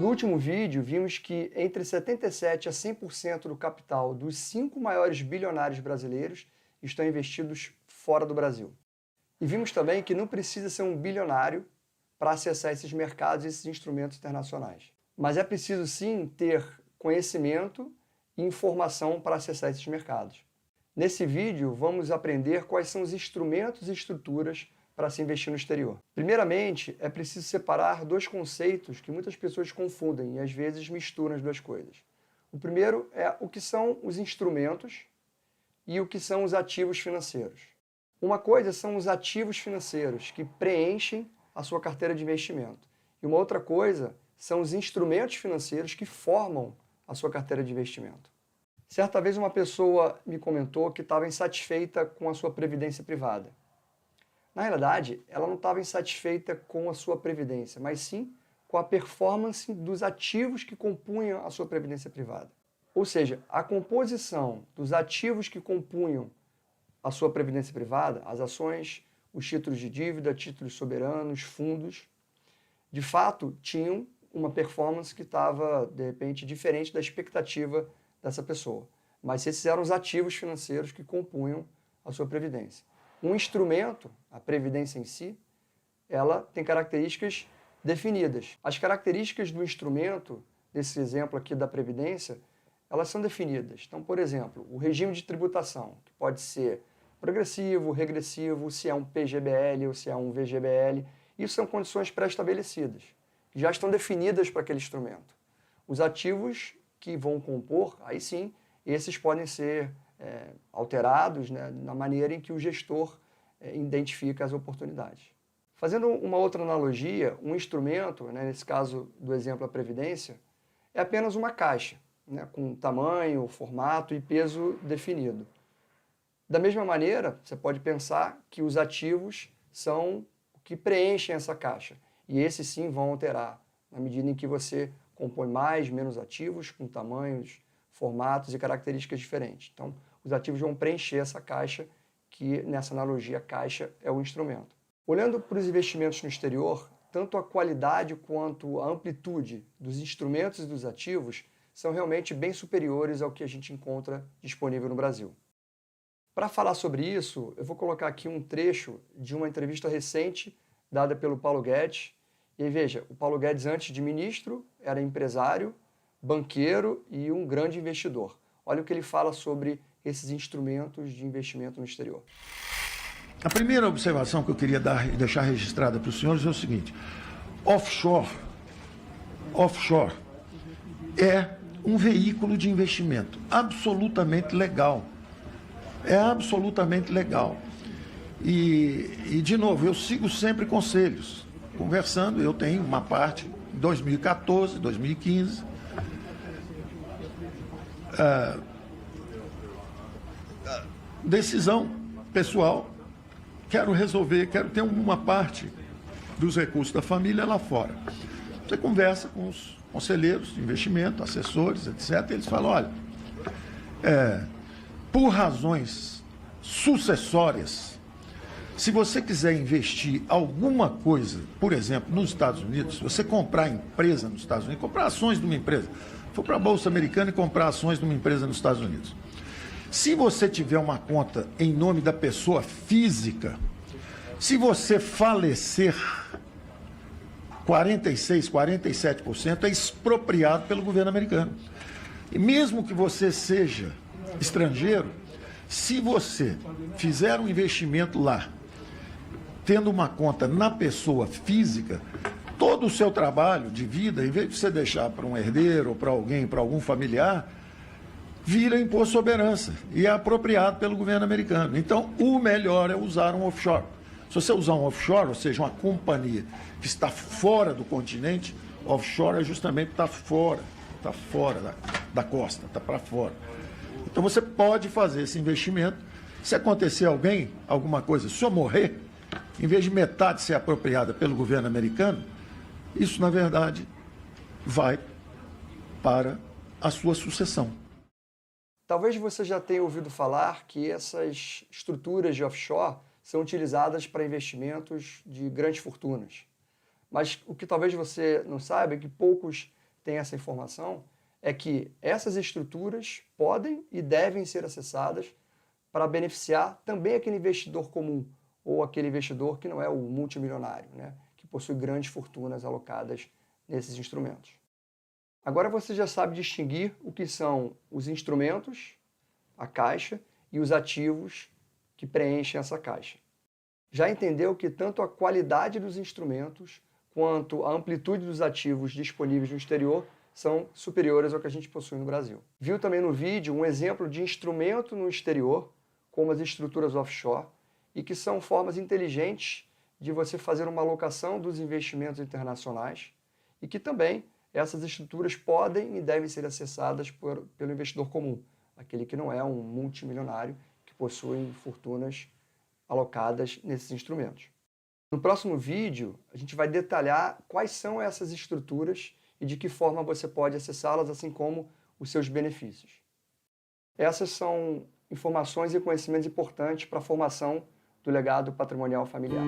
No último vídeo, vimos que entre 77% a 100% do capital dos 5 maiores bilionários brasileiros estão investidos fora do Brasil. E vimos também que não precisa ser um bilionário para acessar esses mercados e esses instrumentos internacionais. Mas é preciso sim ter conhecimento e informação para acessar esses mercados. Nesse vídeo, vamos aprender quais são os instrumentos e estruturas para se investir no exterior. Primeiramente, é preciso separar dois conceitos que muitas pessoas confundem e às vezes misturam as duas coisas. O primeiro é o que são os instrumentos e o que são os ativos financeiros. Uma coisa são os ativos financeiros que preenchem a sua carteira de investimento. E uma outra coisa são os instrumentos financeiros que formam a sua carteira de investimento. Certa vez uma pessoa me comentou que estava insatisfeita com a sua previdência privada. Na realidade, ela não estava insatisfeita com a sua previdência, mas sim com a performance dos ativos que compunham a sua previdência privada. Ou seja, a composição dos ativos que compunham a sua previdência privada, as ações, os títulos de dívida, títulos soberanos, fundos, de fato tinham uma performance que estava, de repente, diferente da expectativa dessa pessoa. Mas esses eram os ativos financeiros que compunham a sua previdência. Um instrumento, a previdência em si, ela tem características definidas. As características do instrumento, desse exemplo aqui da previdência, elas são definidas. Então, por exemplo, o regime de tributação, que pode ser progressivo, regressivo, se é um PGBL ou se é um VGBL, isso são condições pré-estabelecidas, que já estão definidas para aquele instrumento. Os ativos que vão compor, aí sim, esses podem ser alterados, né, na maneira em que o gestor identifica as oportunidades. Fazendo uma outra analogia, um instrumento, né, nesse caso do exemplo a previdência, é apenas uma caixa, né, com tamanho, formato e peso definido. Da mesma maneira, você pode pensar que os ativos são o que preenchem essa caixa, e esses sim vão alterar, na medida em que você compõe mais, menos ativos, com tamanhos, formatos e características diferentes. Então, os ativos vão preencher essa caixa, que nessa analogia a caixa é o instrumento. Olhando para os investimentos no exterior, tanto a qualidade quanto a amplitude dos instrumentos e dos ativos são realmente bem superiores ao que a gente encontra disponível no Brasil. Para falar sobre isso, eu vou colocar aqui um trecho de uma entrevista recente dada pelo Paulo Guedes. E aí, veja, o Paulo Guedes, antes de ministro, era empresário, banqueiro e um grande investidor. Olha o que ele fala sobre esses instrumentos de investimento no exterior. A primeira observação que eu queria deixar registrada para os senhores é o seguinte: offshore é um veículo de investimento absolutamente legal. É absolutamente legal. E de novo, eu sigo sempre conselhos. Conversando, eu tenho uma parte em 2014, 2015. Decisão pessoal, quero resolver, quero ter uma parte dos recursos da família lá fora. Você conversa com os conselheiros de investimento, assessores, etc. E eles falam, olha, por razões sucessórias, se você quiser investir alguma coisa, por exemplo, nos Estados Unidos, se você comprar empresa nos Estados Unidos, comprar ações de uma empresa, for para a Bolsa Americana e comprar ações de uma empresa nos Estados Unidos. Se você tiver uma conta em nome da pessoa física, se você falecer, 46%, 47% é expropriado pelo governo americano. E mesmo que você seja estrangeiro, se você fizer um investimento lá, tendo uma conta na pessoa física, todo o seu trabalho de vida, em vez de você deixar para um herdeiro ou para alguém, para algum familiar, vira imposto sobre herança e é apropriado pelo governo americano. Então, o melhor é usar um offshore. Se você usar um offshore, ou seja, uma companhia que está fora do continente, offshore é justamente está fora da costa, está para fora. Então, você pode fazer esse investimento. Se acontecer alguma coisa, se eu morrer, em vez de metade ser apropriada pelo governo americano, isso, na verdade, vai para a sua sucessão. Talvez você já tenha ouvido falar que essas estruturas de offshore são utilizadas para investimentos de grandes fortunas. Mas o que talvez você não saiba é que poucos tem essa informação é que essas estruturas podem e devem ser acessadas para beneficiar também aquele investidor comum ou aquele investidor que não é o multimilionário, né, que possui grandes fortunas alocadas nesses instrumentos. Agora você já sabe distinguir o que são os instrumentos, a caixa, e os ativos que preenchem essa caixa. Já entendeu que tanto a qualidade dos instrumentos quanto a amplitude dos ativos disponíveis no exterior são superiores ao que a gente possui no Brasil. Viu também no vídeo um exemplo de instrumento no exterior, como as estruturas offshore, e que são formas inteligentes de você fazer uma alocação dos investimentos internacionais e que também essas estruturas podem e devem ser acessadas pelo investidor comum, aquele que não é um multimilionário que possui fortunas alocadas nesses instrumentos. No próximo vídeo, a gente vai detalhar quais são essas estruturas e de que forma você pode acessá-las, assim como os seus benefícios. Essas são informações e conhecimentos importantes para a formação do legado patrimonial familiar.